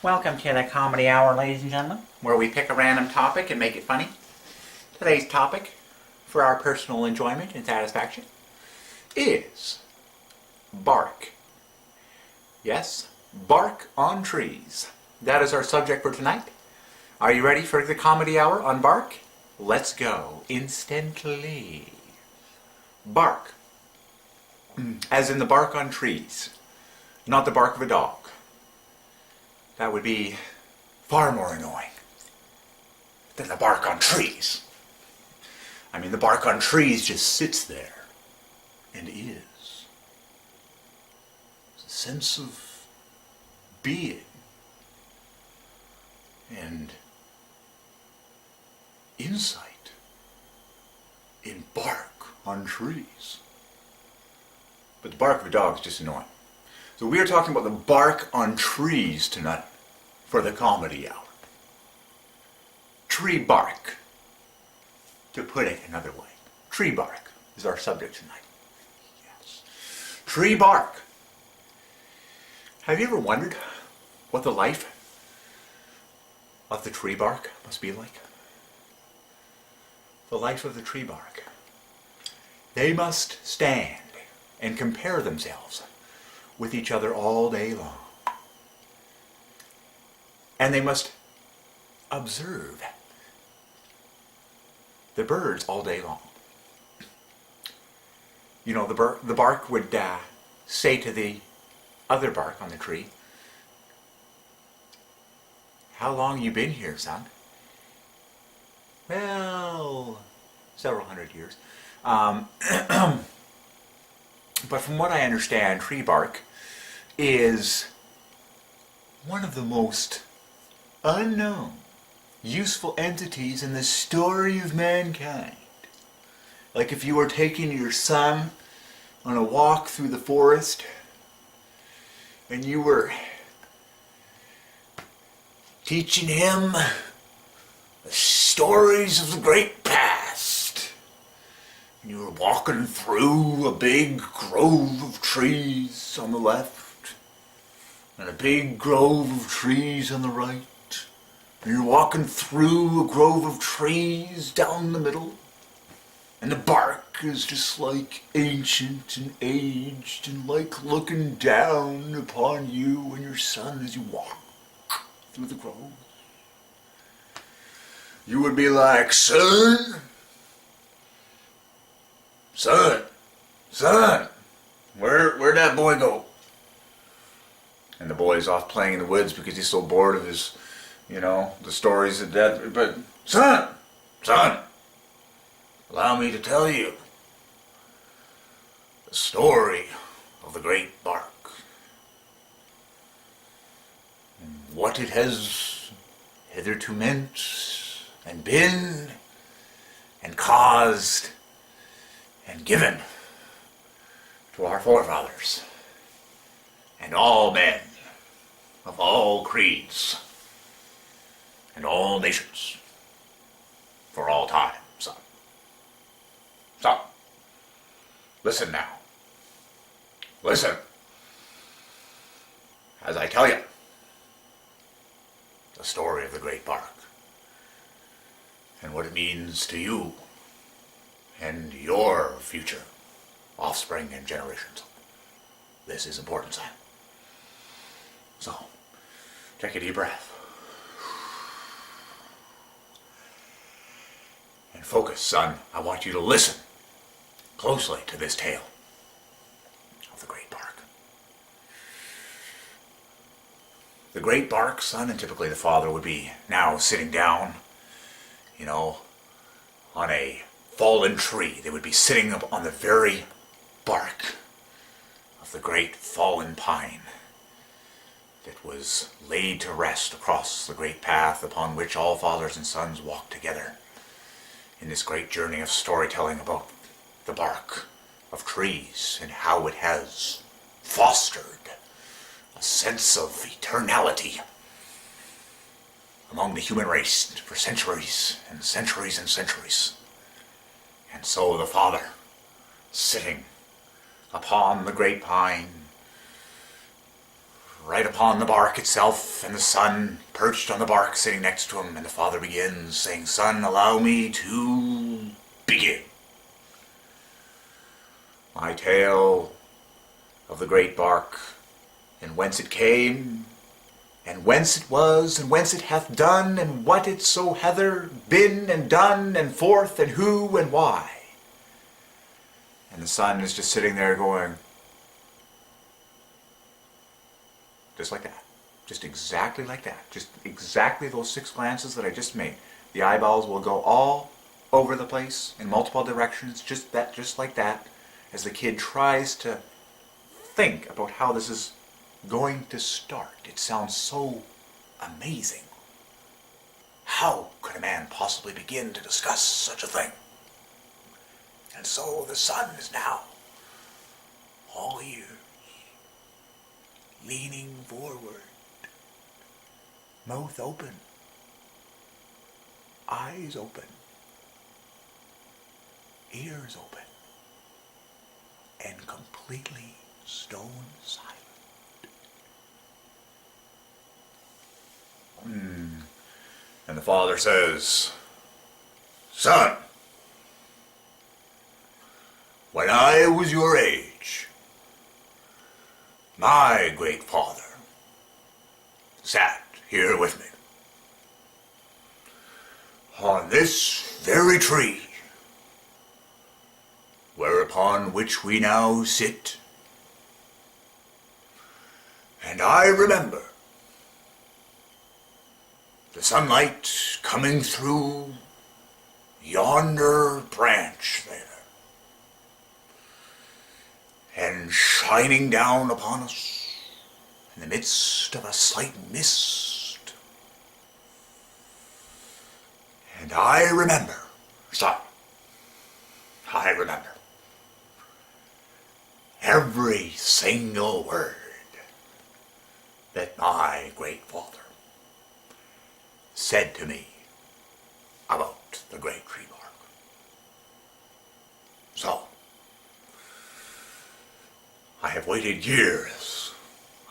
Welcome to the Comedy Hour, ladies and gentlemen, where we pick a random topic and make it funny. Today's topic, for our personal enjoyment and satisfaction, is bark. Yes, bark on trees. That is our subject for tonight. Are you ready for the Comedy Hour on bark? Let's go instantly. Bark. As in the bark on trees, not the bark of a dog. That would be far more annoying than the bark on trees. I mean, the bark on trees just sits there and is. It's a sense of being and insight in bark on trees. But the bark of a dog is just annoying. So we are talking about the bark on trees tonight for the Comedy Hour. Tree bark, to put it another way. Tree bark is our subject tonight. Yes. Tree bark. Have you ever wondered what the life of the tree bark must be like? The life of the tree bark. They must stand and compare themselves with each other all day long. And they must observe the birds all day long. You know, the bark would say to the other bark on the tree, "How long you been here, son?" "Well, several hundred years." But from what I understand, tree bark is one of the most unknown, useful entities in the story of mankind. Like if you were taking your son on a walk through the forest and you were teaching him the stories of the great past. You were walking through a big grove of trees on the left and a big grove of trees on the right. And you're walking through a grove of trees down the middle. And the bark is just like ancient and aged and like looking down upon you and your son as you walk through the grove. You would be like, "Son, where'd that boy go?" And the boy's off playing in the woods because he's so bored of his, the stories of death. But, son, allow me to tell you the story of the great bark. And what it has hitherto meant and been and caused and given to our forefathers and all men of all creeds and all nations for all time, son. So, listen now. Listen as I tell you the story of the great bark and what it means to you and your future offspring and generations. This is important, son. So, take a deep breath. And focus, son. I want you to listen closely to this tale of the great bark. The great bark, son, and typically the father would be now sitting down, on a fallen tree. They would be sitting up on the very bark of the great fallen pine that was laid to rest across the great path upon which all fathers and sons walk together in this great journey of storytelling about the bark of trees and how it has fostered a sense of eternality among the human race for centuries and centuries and centuries. And so the father, sitting upon the great pine, right upon the bark itself, and the son perched on the bark sitting next to him, and the father begins saying, "Son, allow me to begin my tale of the great bark, and whence it came, and whence it was, and whence it hath done, and what it so hether been and done, and forth, and who, and why." And the son is just sitting there going, just like that. Just exactly like that. Just exactly those 6 glances that I just made. The eyeballs will go all over the place in multiple directions, just like that, as the kid tries to think about how this is going to start. It sounds so amazing. How could a man possibly begin to discuss such a thing? And so the son is now all ears, leaning forward, mouth open, eyes open, ears open, and completely stone silent. And the father says, "Son, when I was your age, my great father sat here with me on this very tree whereupon which we now sit, and I remember the sunlight coming through yonder branch there, and shining down upon us in the midst of a slight mist. And I remember, son, I remember every single word that my great father said to me about the great tree bark. So, I have waited years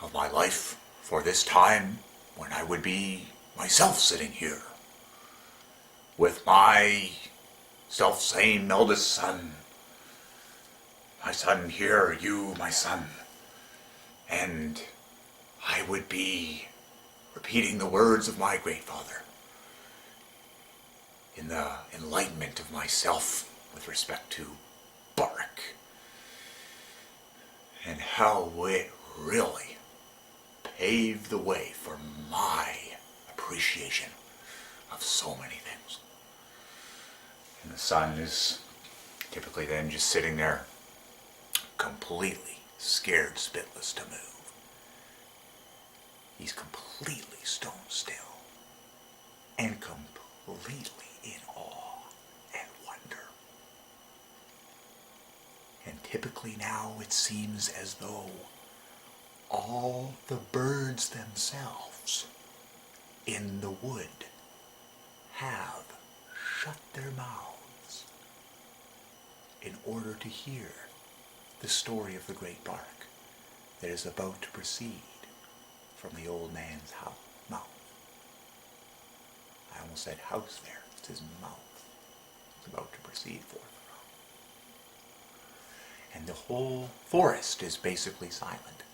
of my life for this time when I would be myself sitting here with my self-same eldest son, my son here, you, my son, and I would be repeating the words of my great father in the enlightenment of myself with respect to bark, and how it really paved the way for my appreciation of so many things. And the son is typically then just sitting there completely scared spitless to move. He's completely stone still and completely in awe and wonder. And typically now it seems as though all the birds themselves in the wood have shut their mouths in order to hear the story of the great bark that is about to proceed from the old man's mouth. I almost said house there. It's his mouth. It's about to proceed forth from. And the whole forest is basically silent,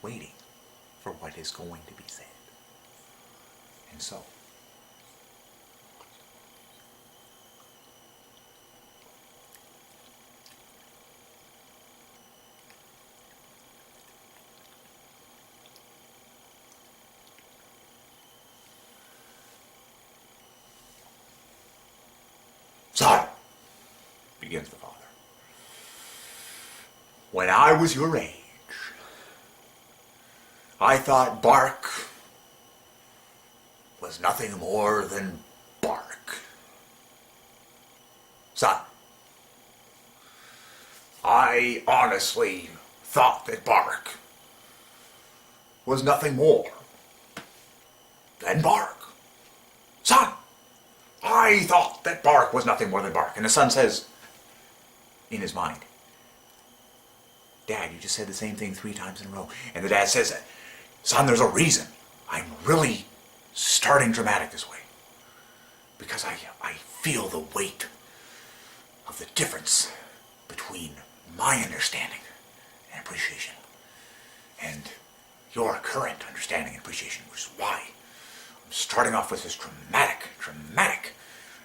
waiting for what is going to be said. And so, "Son," begins the father, "when I was your age, I thought bark was nothing more than bark. Son, I honestly thought that bark was nothing more than bark. Son, I thought that bark was nothing more than bark." And the son says, in his mind, "Dad, you just said the same thing 3 times in a row." And the dad says, Son, there's a reason I'm really starting dramatic this way. Because I feel the weight of the difference between my understanding and appreciation and your current understanding and appreciation, which is why I'm starting off with this dramatic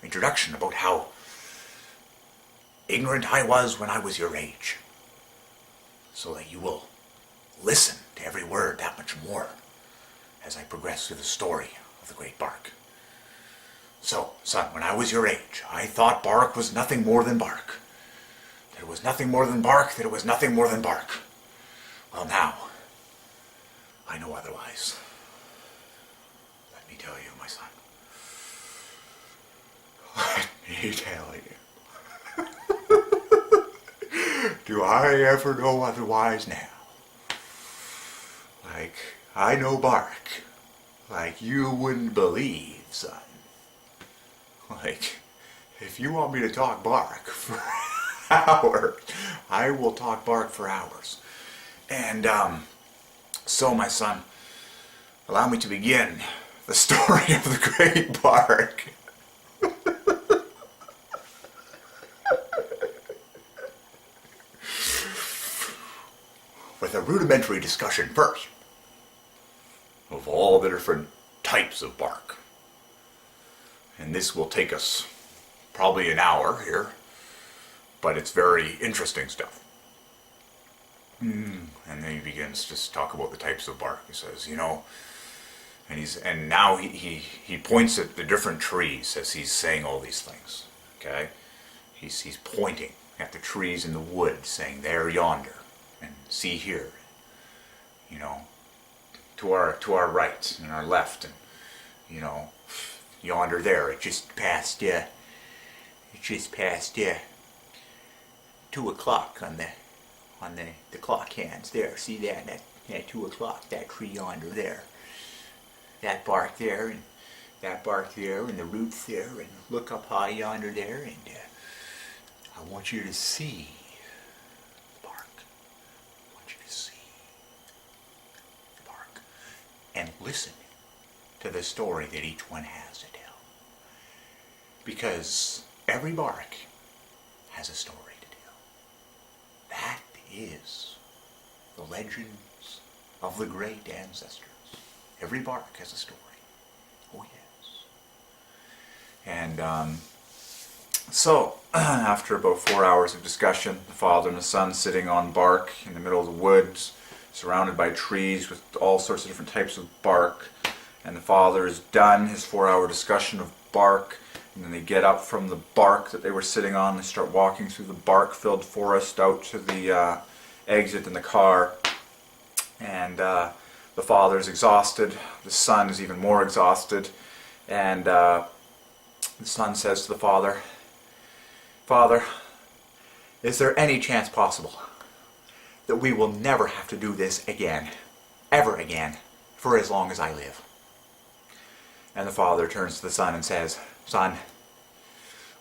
introduction about how ignorant I was when I was your age, so that you will listen to every word that much more as I progress through the story of the great bark. So, son, when I was your age, I thought bark was nothing more than bark. That it was nothing more than bark, that it was nothing more than bark. Well, now, I know otherwise. Let me tell you, my son. Let me tell you. Do I ever know otherwise now? Like, I know bark. Like you wouldn't believe, son. Like, if you want me to talk bark for hours, I will talk bark for hours. And, so my son, allow me to begin the story of the great bark. With a rudimentary discussion first of all the different types of bark. And this will take us probably an hour here, but it's very interesting stuff. And then he begins to talk about the types of bark. He says, you know, and now he points at the different trees as he's saying all these things. Okay, he's pointing at the trees in the wood, saying, "There, yonder, and see here, you know, to our right and our left, and you know, yonder there. It just passed 2 o'clock on the clock hands there. See that 2 o'clock, that tree yonder there. That bark there, and that bark there, and the roots there, and look up high yonder there, and I want you to see the bark. I want you to see the bark. And listen to the story that each one has to tell. Because every bark has a story to tell. That is the legends of the great ancestors. Every bark has a story. Oh yes. And so, after about 4 hours of discussion, the father and the son sitting on bark in the middle of the woods, surrounded by trees with all sorts of different types of bark, and the father is done his 4-hour discussion of bark, and then they get up from the bark that they were sitting on, they start walking through the bark-filled forest out to the exit in the car, and the father is exhausted, the son is even more exhausted, and the son says to the father, "Father, is there any chance possible that we will never have to do this again, ever again, for as long as I live?" And the father turns to the son and says, "Son,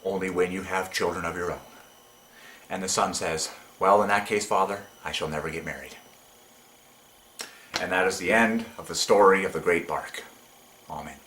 only when you have children of your own." And the son says, "Well, in that case, Father, I shall never get married." And that is the end of the story of the great bark. Amen.